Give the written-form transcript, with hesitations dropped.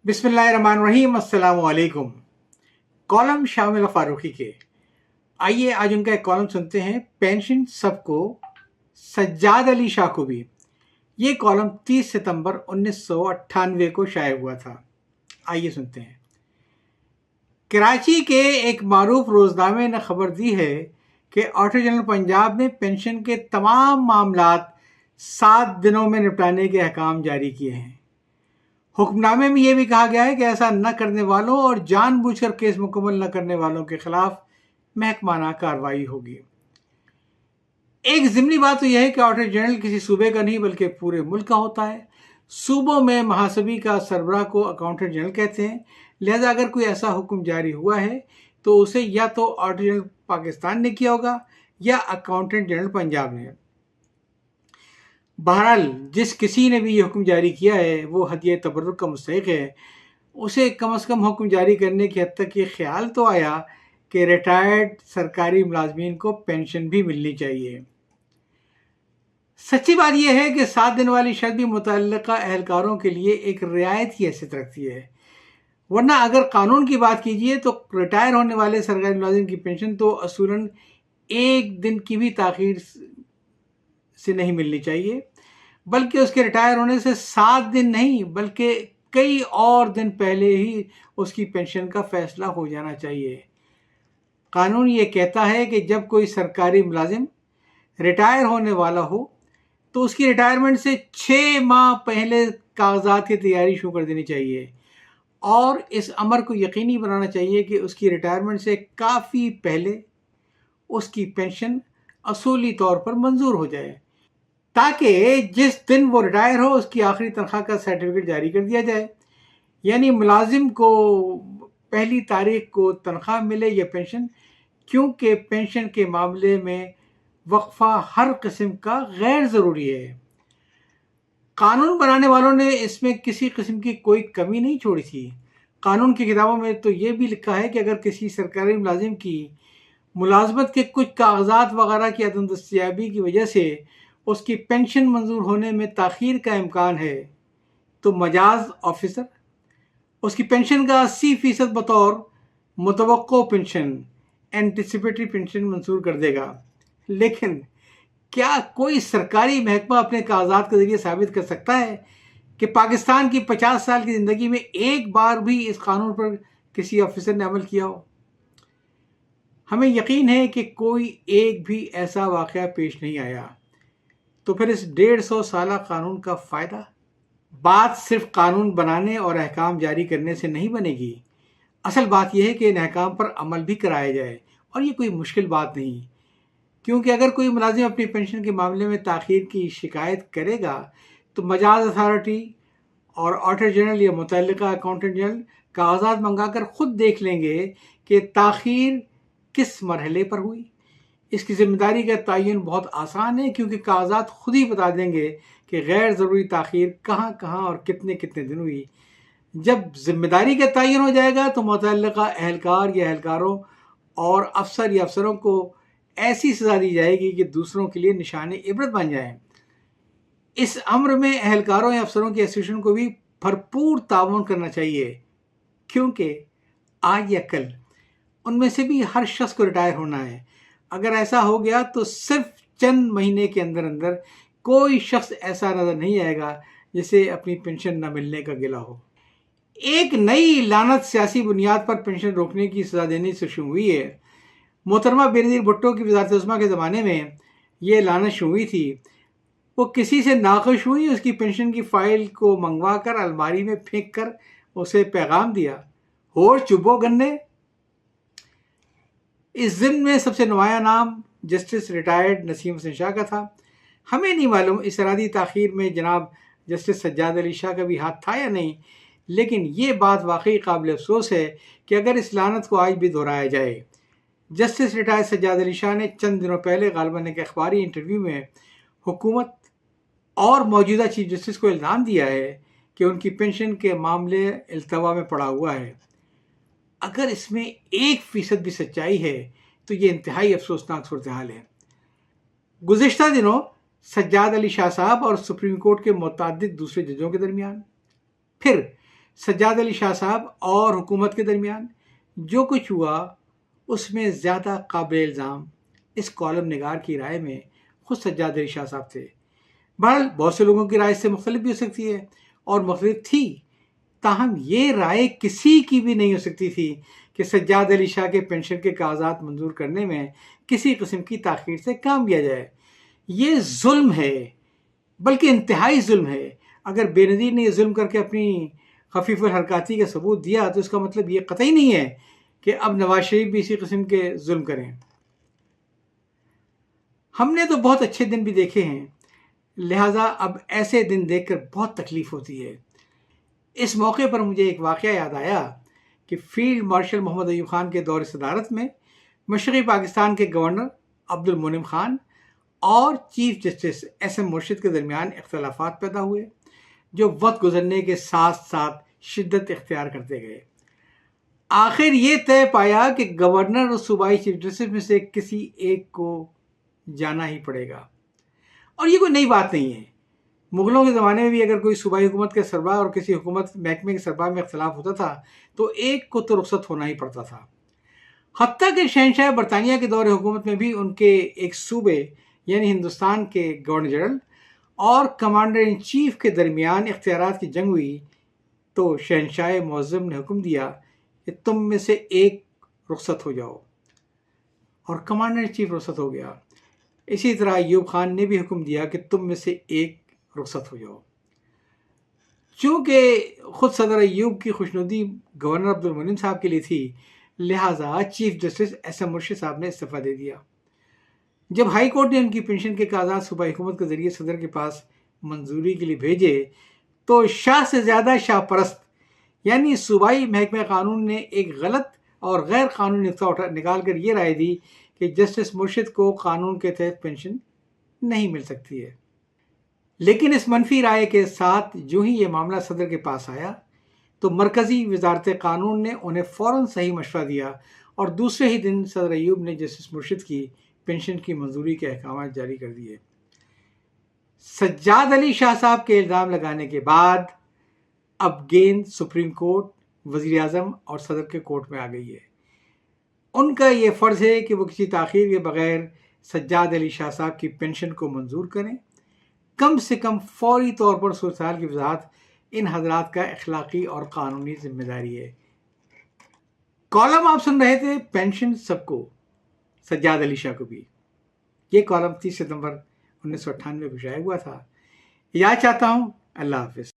बिस्मिल्लाहिर्रहमानिर्रहीम, अस्सलाम वालेकुम। कॉलम शामिल फारूकी के, आइए आज उनका एक कॉलम सुनते हैं। पेंशन सबको, सज्जाद अली शाह को भी। ये कॉलम 30 सितंबर 1998 को शाये हुआ था। आइए सुनते हैं। कराची के एक मारूफ रोजनामे ने खबर दी है कि ऑडिटर जनरल पंजाब ने पेंशन के तमाम मामलात 7 दिनों में निपटाने के अहकाम जारी किए हैं। हुक्मनामे में यह भी कहा गया है कि ऐसा न करने वालों और जानबूझकर केस मुकम्मल न करने वालों के खिलाफ महकमाना कार्रवाई होगी। एक ज़िमनी बात तो यह है कि ऑडिटर जनरल किसी सूबे का नहीं बल्कि पूरे मुल्क का होता है। सूबों में महासबी का सरबराह को अकाउंटेंट जनरल कहते हैं। लिहाजा अगर कोई ऐसा हुक्म जारी हुआ है तो उसे या तो ऑडिटर जनरल पाकिस्तान ने किया होगा या अकाउंटेंट जनरल पंजाब ने। बहरहाल जिस किसी ने भी ये हुक्म जारी किया है वो हदिया तबर्रुक का मुस्तहिक है। उसे कम से कम हुक्म जारी करने की हद तक ये ख्याल तो आया कि रिटायर्ड सरकारी मुलाजमीन को पेंशन भी मिलनी चाहिए। सच्ची बात यह है कि 7 दिन वाली शर्त भी मुतल्लिका अहलकारों के लिए एक रियायत की हैसियत रखती है, वरना अगर कानून की बात कीजिए तो रिटायर होने वाले सरकारी मुलाजिम की पेंशन तो असूलन 1 दिन की भी ताख़ीर से नहीं मिलनी चाहिए, बल्कि उसके रिटायर होने से 7 दिन नहीं बल्कि कई और दिन पहले ही उसकी पेंशन का फैसला हो जाना चाहिए। कानून ये कहता है कि जब कोई सरकारी मुलाजिम रिटायर होने वाला हो तो उसकी रिटायरमेंट से 6 माह पहले कागजात की तैयारी शुरू कर देनी चाहिए और इस अमर को यकीनी बनाना चाहिए कि उसकी रिटायरमेंट से काफ़ी पहले उसकी पेंशन असूली तौर पर मंजूर हो जाए, ताकि जिस दिन वो रिटायर हो उसकी आखिरी तनख्वाह का सर्टिफिकेट जारी कर दिया जाए। यानी मुलाजिम को पहली तारीख को तनख्वाह मिले या पेंशन, क्योंकि पेंशन के मामले में वक्फा हर किस्म का गैर ज़रूरी है। कानून बनाने वालों ने इसमें किसी किस्म की कोई कमी नहीं छोड़ी थी। कानून की किताबों में तो ये भी लिखा है कि अगर किसी सरकारी मुलाजिम की मुलाजमत के कुछ कागजात वगैरह की अदम दस्तयाबी की वजह से उसकी पेंशन मंजूर होने में ताख़ीर का इम्कान है तो मजाज ऑफिसर उसकी पेंशन का 80% बतौर मुतवक्को पेंशन, एंटिसिपेटरी पेंशन मंजूर कर देगा। लेकिन क्या कोई सरकारी महकमा अपने कागजात के ज़रिए साबित कर सकता है कि पाकिस्तान की 50 साल की ज़िंदगी में एक बार भी इस कानून पर किसी ऑफिसर ने अमल किया हो? हमें यकीन है कि कोई एक भी ऐसा वाक़या पेश नहीं आया। तो फिर इस 150 साला कानून का फ़ायदा? बात सिर्फ कानून बनाने और अहकाम जारी करने से नहीं बनेगी। असल बात यह है कि इन अहकाम पर अमल भी कराया जाए, और ये कोई मुश्किल बात नहीं, क्योंकि अगर कोई मुलाजिम अपनी पेंशन के मामले में ताख़ीर की शिकायत करेगा तो मजाज अथॉरिटी और ऑडिटर जनरल या मुतल्लिका अकाउंटेंट जनरल कागजात मंगाकर ख़ुद देख लेंगे कि ताख़ीर किस मरहले पर हुई। इसकी ज़िम्मेदारी का तयन बहुत आसान है, क्योंकि कागजात खुद ही बता देंगे कि गैर ज़रूरी ताख़ीर कहाँ कहाँ और कितने कितने दिन हुई। जब ज़िम्मेदारी का तयन हो जाएगा तो मुतल्लिका अहलकार या अहलकारों और अफसर या अफसरों को ऐसी सज़ा दी जाएगी कि दूसरों के लिए निशाने इबरत बन जाएं। इस अम्र में अहलकारों या अफसरों की एसोसिएशन को भी भरपूर ताउन करना चाहिए, क्योंकि आज या कल उनमें से भी हर शख्स को रिटायर होना है। अगर ऐसा हो गया तो सिर्फ चंद महीने के अंदर अंदर कोई शख्स ऐसा नज़र नहीं आएगा जिसे अपनी पेंशन न मिलने का गिला हो। एक नई लानत सियासी बुनियाद पर पेंशन रोकने की सज़ा देने से शुरू हुई है। मोहतरमा बेनज़ीर भुट्टो की वज़ारत उस्मा के ज़माने में ये लानत शुरू हुई थी। वो किसी से नाखुश हुई, उसकी पेंशन की फ़ाइल को मंगवा कर अलमारी में फेंक कर उसे पैगाम दिया, होश चुभो गन्ने। इस ज़िम्न में सबसे नुमाया नाम जस्टिस रिटायर्ड नसीम हसन शाह का था। हमें नहीं मालूम इस इरादी ताख़ीर में जनाब जस्टिस सज्जाद अली शाह का भी हाथ था या नहीं, लेकिन ये बात वाकई काबिल अफसोस है कि अगर इस लानत को आज भी दोहराया जाए। जस्टिस रिटायर्ड सज्जाद अली शाह ने चंद दिनों पहले गालिबन एक अखबारी इंटरव्यू में हुकूमत और मौजूदा चीफ जस्टिस को इल्ज़ाम दिया है कि उनकी पेंशन के मामले इल्तवा में पड़ा हुआ है। अगर इसमें 1% भी सच्चाई है तो ये इंतहाई अफसोसनाक सूरत हाल है। गुज़िश्ता दिनों सज्जाद अली शाह साहब और सुप्रीम कोर्ट के मुतअद्दिद दूसरे जजों के दरमियान, फिर سجاد علی شاہ صاحب اور حکومت کے درمیان جو کچھ ہوا اس میں زیادہ قابل الزام اس کالم نگار کی رائے میں خود سجاد علی شاہ صاحب تھے۔ بہرحال بہت سے لوگوں کی رائے سے مختلف بھی ہو سکتی ہے اور مختلف تھی، تاہم یہ رائے کسی کی بھی نہیں ہو سکتی تھی کہ سجاد علی شاہ کے پینشن کے کاغذات منظور کرنے میں کسی قسم کی تاخیر سے کام لیا جائے۔ یہ ظلم ہے، بلکہ انتہائی ظلم ہے۔ اگر بے نظیر نے یہ ظلم کر کے اپنی خفیف الحرکاتی کا ثبوت دیا تو اس کا مطلب یہ قطعی نہیں ہے کہ اب نواز شریف بھی اسی قسم کے ظلم کریں۔ ہم نے تو بہت اچھے دن بھی دیکھے ہیں، لہٰذا اب ایسے دن دیکھ کر بہت تکلیف ہوتی ہے۔ اس موقع پر مجھے ایک واقعہ یاد آیا کہ فیلڈ مارشل محمد ایوب خان کے دور صدارت میں مشرقی پاکستان کے گورنر عبد المنعم خان اور چیف جسٹس ایس ایم مرشد کے درمیان اختلافات پیدا ہوئے جو وقت گزرنے کے ساتھ ساتھ شدت اختیار کرتے گئے۔ آخر یہ طے پایا کہ گورنر اور صوبائی چیف جسٹس میں سے کسی ایک کو جانا ہی پڑے گا، اور یہ کوئی نئی بات نہیں ہے۔ مغلوں کے زمانے میں بھی اگر کوئی صوبائی حکومت کے سربراہ اور کسی حکومت محکمے کے سربراہ میں اختلاف ہوتا تھا تو ایک کو تو رخصت ہونا ہی پڑتا تھا۔ حتیٰ کہ شہنشاہ برطانیہ کے دور حکومت میں بھی ان کے ایک صوبے یعنی ہندوستان کے گورنر جنرل اور کمانڈر ان چیف کے درمیان اختیارات کی جنگ ہوئی تو شہنشاہ معظم نے حکم دیا کہ تم میں سے ایک رخصت ہو جاؤ، اور کمانڈر ان چیف رخصت ہو گیا۔ اسی طرح ایوب خان نے بھی حکم دیا کہ تم میں سے ایک رخصت ہو جاؤ۔ چونکہ خود صدر ایوب کی خوشنودی گورنر عبد المنعم صاحب کے لیے تھی، لہٰذا چیف جسٹس ایس ایم مرشد صاحب نے استعفیٰ دے دیا۔ جب ہائی کورٹ نے ان کی پنشن کے کاغذات صوبائی حکومت کے ذریعے صدر کے پاس منظوری کے لیے بھیجے تو شاہ سے زیادہ شاہ پرست یعنی صوبائی محکمہ قانون نے ایک غلط اور غیر قانونی نقطہ نکال کر یہ رائے دی کہ جسٹس مرشد کو قانون کے تحت پنشن نہیں مل سکتی ہے۔ لیکن اس منفی رائے کے ساتھ جو ہی یہ معاملہ صدر کے پاس آیا تو مرکزی وزارت قانون نے انہیں فوراً صحیح مشورہ دیا اور دوسرے ہی دن صدر ایوب نے جسٹس مرشد کی پنشن کی منظوری کے احکامات جاری کر دیے۔ سجاد علی شاہ صاحب کے الزام لگانے کے بعد اب گیند سپریم کورٹ، وزیر اعظم اور صدر کے کورٹ میں آ گئی ہے۔ ان کا یہ فرض ہے کہ وہ کسی تاخیر کے بغیر سجاد علی شاہ صاحب کی پنشن کو منظور کریں۔ کم سے کم فوری طور پر صورتحال کی وضاحت ان حضرات کا اخلاقی اور قانونی ذمہ داری ہے۔ کالم آپ سن رہے تھے پینشن سب کو، سجاد علی شاہ کو بھی۔ یہ کالم 30 ستمبر 1998 کو شائع ہوا تھا۔ یاد چاہتا ہوں۔ اللہ حافظ۔